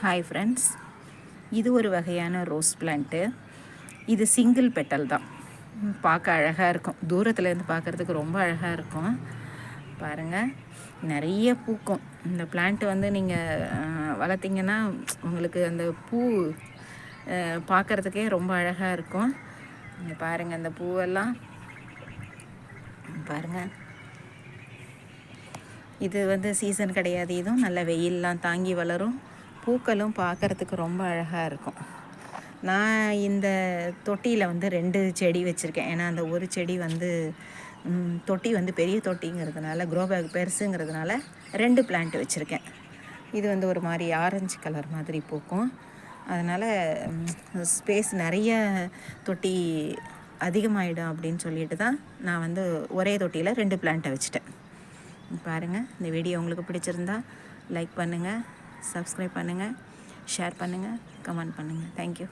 Hi friends, இது ஒரு வகையான ரோஸ் பிளான்ட்டு. இது சிங்கிள் பெட்டல் தான். பார்க்க அழகாக இருக்கும். தூரத்துலேருந்து பார்க்குறதுக்கு ரொம்ப அழகாக இருக்கும். பாருங்கள், நிறைய பூக்கும். இந்த பிளான்ட்டு வந்து நீங்கள் வளர்த்திங்கன்னா உங்களுக்கு அந்த பூ பார்க்குறதுக்கே ரொம்ப அழகாக இருக்கும். இங்கே பாருங்கள், அந்த பூவெல்லாம் பாருங்கள். இது வந்து சீசன் கிடையாது. இதுவும் நல்ல வெயிலெலாம் தாங்கி வளரும். பூக்களும் பார்க்குறதுக்கு ரொம்ப அழகாக இருக்கும். நான் இந்த தொட்டியில் வந்து 2 செடி வச்சுருக்கேன். ஏன்னா அந்த ஒரு செடி வந்து தொட்டி வந்து பெரிய தொட்டிங்கிறதுனால, க்ரோ பேக் பெருசுங்கிறதுனால 2 பிளான்ட் வச்சுருக்கேன். இது வந்து ஒரு மாதிரி ஆரஞ்சு கலர் மாதிரி பூக்கும். அதனால் ஸ்பேஸ் நிறைய தொட்டி அதிகமாகிடும் அப்படின்னு சொல்லிட்டு தான் நான் வந்து ஒரே தொட்டியில் 2 பிளான்ட்டை வச்சுட்டேன். பாருங்கள், இந்த வீடியோ உங்களுக்கு பிடிச்சிருந்தா லைக் பண்ணுங்கள், சப்ஸ்கிரைப் பண்ணுங்கள், ஷேர் பண்ணுங்கள், கமெண்ட் பண்ணுங்கள். தேங்க்யூ.